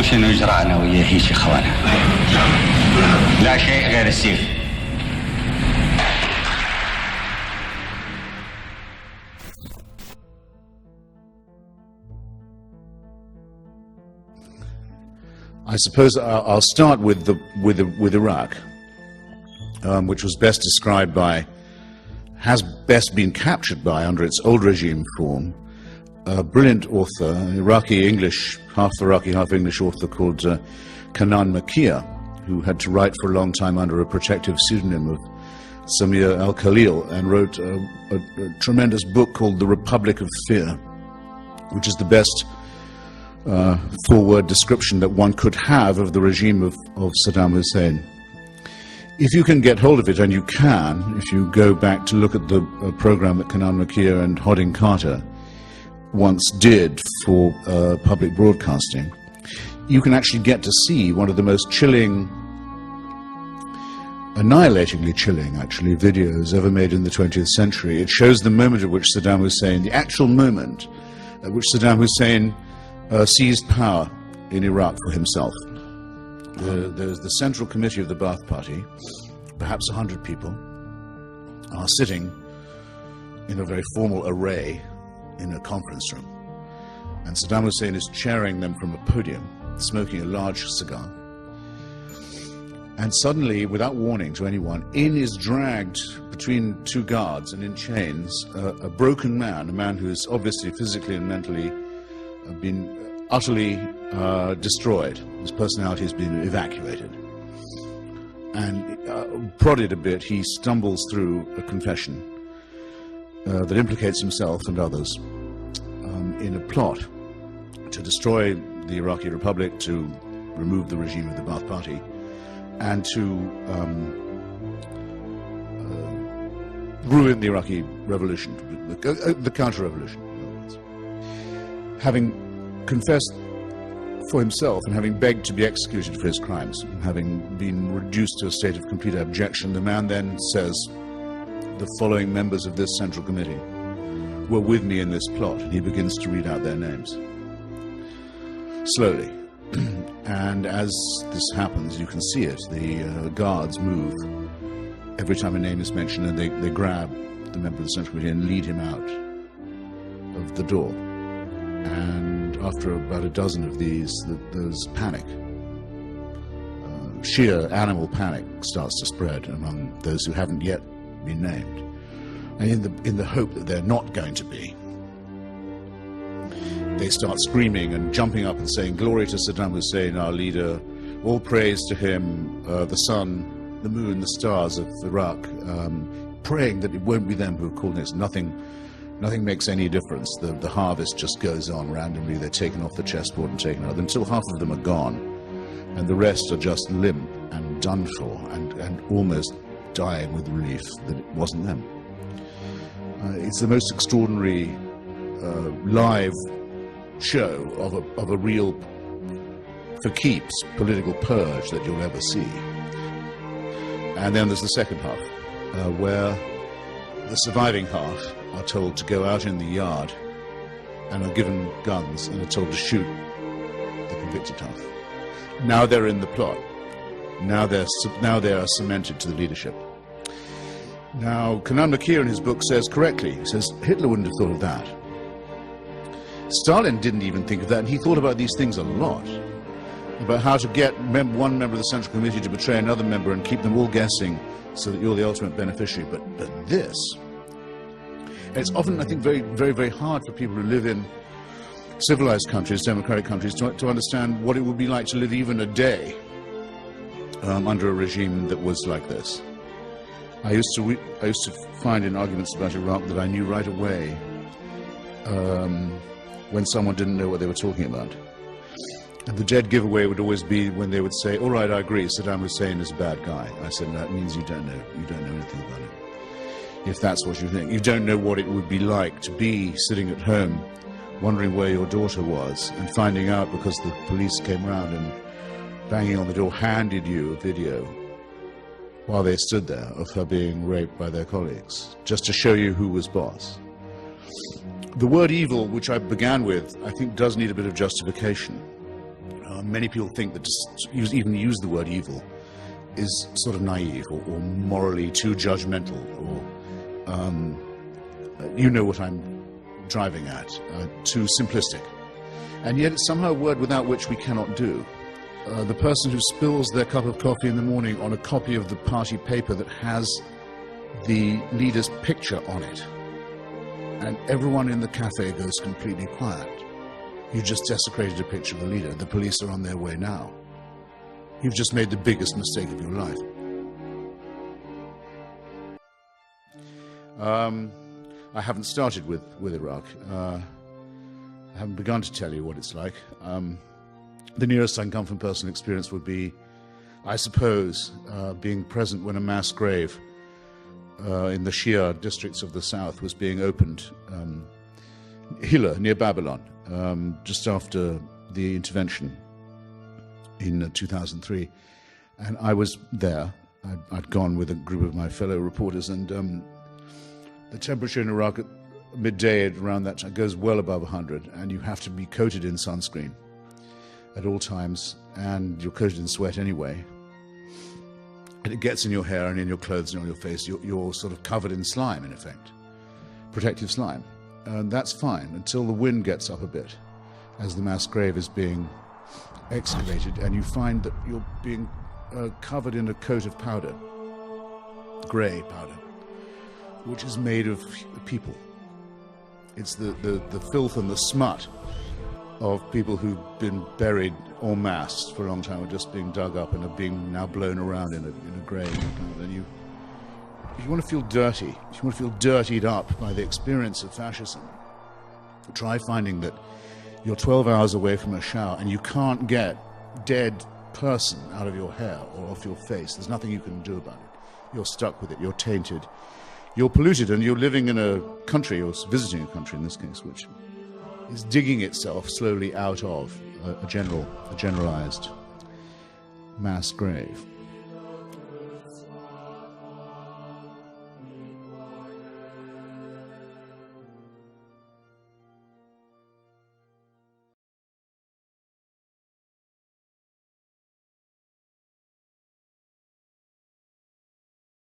شوفون شنو اجرعنا ويا هيك اخوانا. لا شيء غير السيف. I suppose I'll start with Iraq, which was best described by, has best been captured by, under its old regime form, a brilliant author, an Iraqi English, half Iraqi, half English author called Kanan Makia, who had to write for a long time under a protective pseudonym of Samir al-Khalil, and wrote a tremendous book called The Republic of Fear, which is the best four-word description that one could have of the regime of Saddam Hussein. If you can get hold of it, and you can, if you go back to look at the program that Kanan Makia and Hodding Carter once did for public broadcasting, you can actually get to see one of the most chilling, annihilatingly chilling, actually, videos ever made in the 20th century. It shows the moment at which Saddam Hussein, the actual moment at which Saddam Hussein seized power in Iraq for himself. There's the Central Committee of the Ba'ath Party, perhaps 100 people, are sitting in a very formal array in a conference room. And Saddam Hussein is chairing them from a podium, smoking a large cigar. And suddenly, without warning to anyone, in is dragged between two guards and in chains, a broken man, a man who is obviously physically and mentally been utterly destroyed. His personality has been evacuated. And prodded a bit, he stumbles through a confession that implicates himself and others in a plot to destroy the Iraqi Republic, to remove the regime of the Ba'ath Party, and to ruin the Iraqi revolution, the counter-revolution. Having confessed for himself and having begged to be executed for his crimes, and having been reduced to a state of complete abjection, the man then says, the following members of this Central Committee were with me in this plot, and he begins to read out their names. Slowly. And as this happens, you can see it, the guards move every time a name is mentioned, and they grab the member of the Central Committee and lead him out of the door. And after about a dozen of these, there's panic. Sheer animal panic starts to spread among those who haven't yet been named. And in the hope that they're not going to be, they start screaming and jumping up and saying, "Glory to Saddam Hussein, our leader, all praise to him, the sun, the moon, the stars of Iraq," praying that it won't be them who are called next. Nothing makes any difference. The harvest just goes on randomly. They're taken off the chessboard and taken out until half of them are gone, and the rest are just limp and done for, and almost dying with relief that it wasn't them. It's the most extraordinary live show of a real, for keeps, political purge that you'll ever see. And then there's the second half, where the surviving half are told to go out in the yard and are given guns and are told to shoot the convicted half. Now they're in the plot. Now they are cemented to the leadership. Now, Kanan Makia in his book says correctly, he says, Hitler wouldn't have thought of that. Stalin didn't even think of that, and he thought about these things a lot, about how to get one member of the Central Committee to betray another member and keep them all guessing so that you're the ultimate beneficiary. But this, it's often, I think, very, very, very hard for people who live in civilized countries, democratic countries, to understand what it would be like to live even a day under a regime that was like this. I used to find in arguments about Iraq that I knew right away when someone didn't know what they were talking about. And the dead giveaway would always be when they would say, "All right, I agree, Saddam Hussein is a bad guy." I said, "That means you don't know anything about it. If that's what you think, you don't know what it would be like to be sitting at home wondering where your daughter was and finding out because the police came round and banging on the door handed you a video while they stood there of her being raped by their colleagues, just to show you who was boss." The word evil, which I began with, I think does need a bit of justification. Many people think that even use the word evil is sort of naive or morally too judgmental, or you know what I'm driving at, too simplistic. And yet it's somehow a word without which we cannot do. The person who spills their cup of coffee in the morning on a copy of the party paper that has the leader's picture on it, and everyone in the cafe goes completely quiet. You just desecrated a picture of the leader. The police are on their way now. You've just made the biggest mistake of your life. I haven't started with Iraq. I haven't begun to tell you what it's like. The nearest I can come from personal experience would be, I suppose, being present when a mass grave in the Shia districts of the south was being opened, Hilla, near Babylon, just after the intervention in 2003. And I was there. I'd gone with a group of my fellow reporters, and the temperature in Iraq at midday around that time goes well above 100, and you have to be coated in sunscreen at all times, and you're coated in sweat anyway. And it gets in your hair and in your clothes and on your face. You're sort of covered in slime, in effect, protective slime. And that's fine until the wind gets up a bit as the mass grave is being excavated, and you find that you're being covered in a coat of powder, grey powder, which is made of people. It's the filth and the smut of people who've been buried en masse for a long time, are just being dug up and are being now blown around in a grave. And you want to feel dirty. You want to feel dirtied up by the experience of fascism. Try finding that you're 12 hours away from a shower and you can't get dead person out of your hair or off your face. There's nothing you can do about it. You're stuck with it. You're tainted. You're polluted, and you're living in a country, or visiting a country in this case, which is digging itself slowly out of a generalized mass grave.